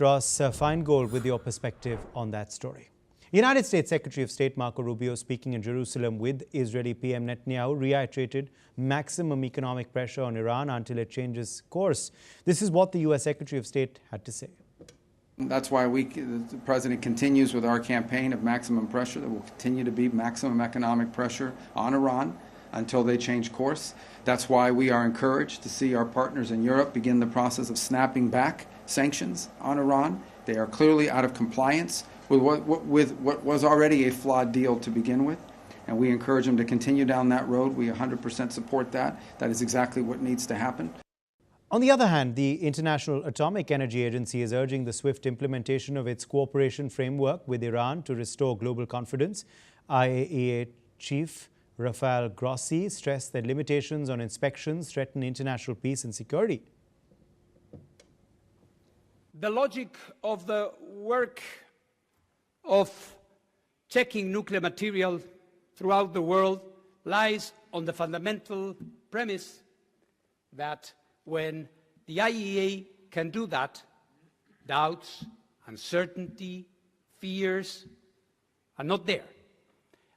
Ross Feingold with your perspective on that story. United States Secretary of State Marco Rubio, speaking in Jerusalem with Israeli PM Netanyahu, reiterated maximum economic pressure on Iran until it changes course. This is what the U.S. Secretary of State had to say. That's why the President continues with our campaign of maximum pressure. There will continue to be maximum economic pressure on Iran until they change course. That's why we are encouraged to see our partners in Europe begin the process of snapping back sanctions on Iran. They are clearly out of compliance with what was already a flawed deal to begin with, and we encourage them to continue down that road. We 100% support that. That is exactly what needs to happen. On the other hand, the International Atomic Energy Agency is urging the swift implementation of its cooperation framework with Iran to restore global confidence. IAEA Chief Rafael Grossi stressed that limitations on inspections threaten international peace and security. The logic of the work of checking nuclear material throughout the world lies on the fundamental premise that when the IAEA can do that, doubts, uncertainty, fears are not there.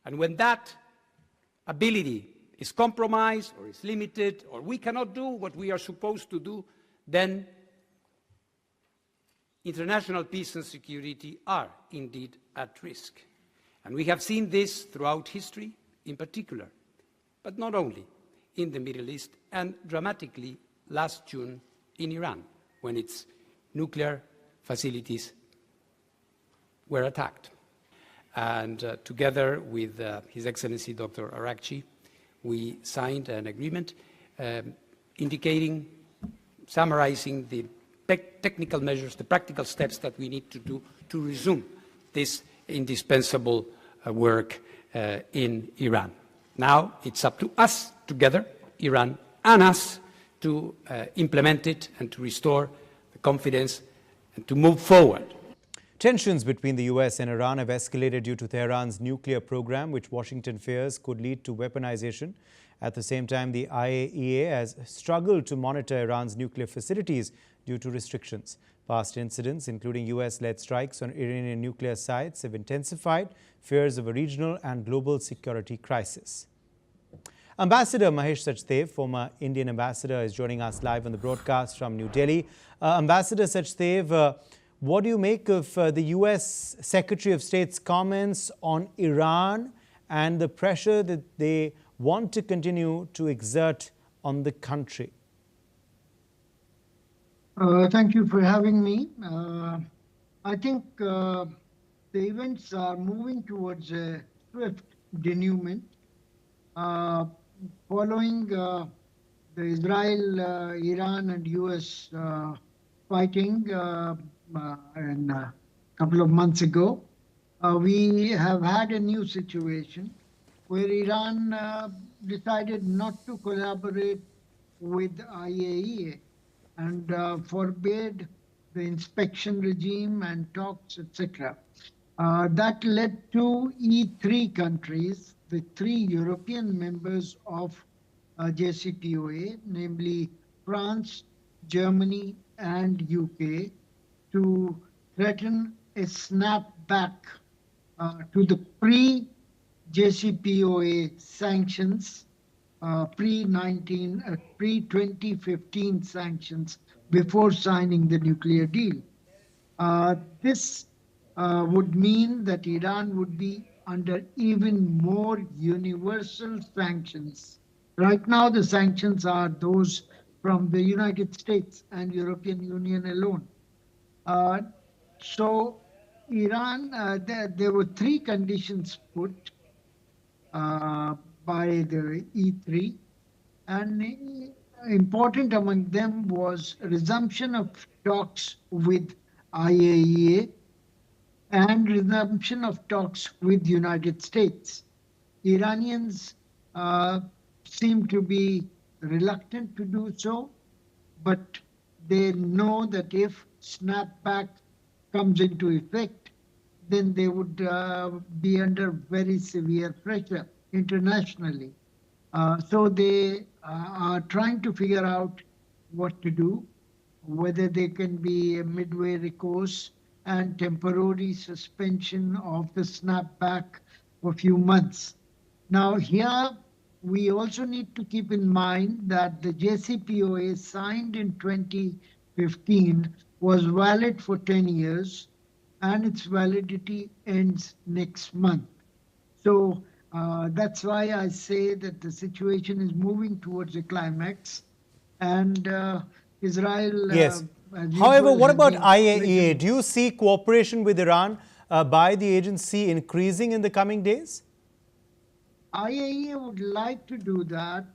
And when that ability is compromised or is limited, or we cannot do what we are supposed to do, then international peace and security are indeed at risk. And we have seen this throughout history in particular, but not only in the Middle East, and dramatically last June in Iran, when its nuclear facilities were attacked. And together with His Excellency Dr. Arakchi, we signed an agreement indicating, summarizing the technical measures, the practical steps that we need to do to resume this indispensable work in Iran. Now it's up to us together, Iran and us, to implement it and to restore the confidence and to move forward. Tensions between the U.S. and Iran have escalated due to Tehran's nuclear program, which Washington fears could lead to weaponization. At the same time, the IAEA has struggled to monitor Iran's nuclear facilities due to restrictions. Past incidents, including U.S.-led strikes on Iranian nuclear sites, have intensified fears of a regional and global security crisis. Ambassador Mahesh Sachdev, former Indian ambassador, is joining us live on the broadcast from New Delhi. Ambassador Sachdev, what do you make of the U.S. Secretary of State's comments on Iran and the pressure that they want to continue to exert on the country? Thank you for having me. I think the events are moving towards a swift denouement. Following the Israel, Iran and US fighting a couple of months ago, we have had a new situation where Iran decided not to collaborate with IAEA and forbade the inspection regime and talks, etc. That led to E3 countries, the 3 European members of JCPOA, namely France, Germany, and UK, to threaten a snapback to the pre-JCPOA sanctions, pre-2015 sanctions, before signing the nuclear deal. This would mean that Iran would be under even more universal sanctions. Right now, the sanctions are those from the United States and European Union alone. So Iran, there were 3 conditions put by the E3, and important among them was resumption of talks with IAEA and resumption of talks with the United States. Iranians seem to be reluctant to do so, but they know that if snapback comes into effect, then they would be under very severe pressure internationally. So they are trying to figure out what to do. whether there can be a midway recourse and temporary suspension of the snapback for a few months. Now, here we also need to keep in mind that the JCPOA signed in 2015 was valid for 10 years and its validity ends next month. So that's why I say that the situation is moving towards a climax, and Israel. Yes. As However, usual, what has about been IAEA? Do you see cooperation with Iran by the agency increasing in the coming days? IAEA would like to do that.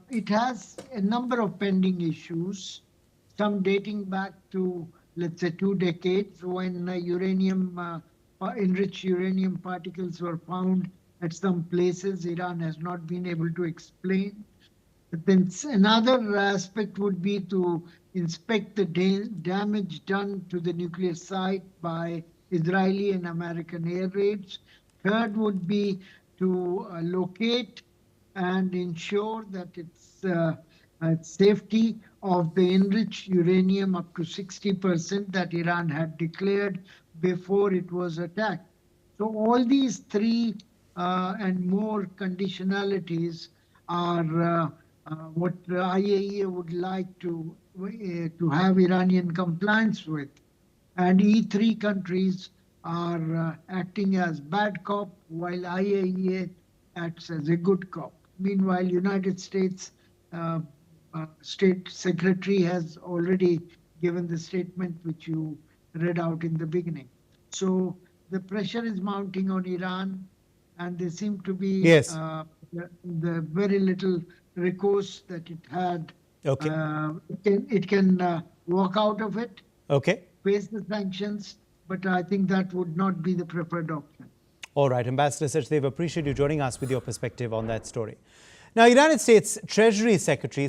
It has a number of pending issues, some dating back to, let's say, 2 decades when enriched uranium particles were found at some places Iran has not been able to explain. But then another aspect would be to inspect the damage done to the nuclear site by Israeli and American air raids. Third would be to locate and ensure that its safety of the enriched uranium up to 60% that Iran had declared before it was attacked. So all these three and more conditionalities are what IAEA would like to have Iranian compliance with. And E3 countries are acting as bad cop while IAEA acts as a good cop. Meanwhile, United States State Secretary has already given the statement which you read out in the beginning. So the pressure is mounting on Iran, and there seem to be Yes. the very little recourse that it had. Okay. It can walk out of it, Okay. face the sanctions, but I think that would not be the preferred option. All right, Ambassador Sachdev, appreciate you joining us with your perspective on that story. Now, United States Treasury Secretary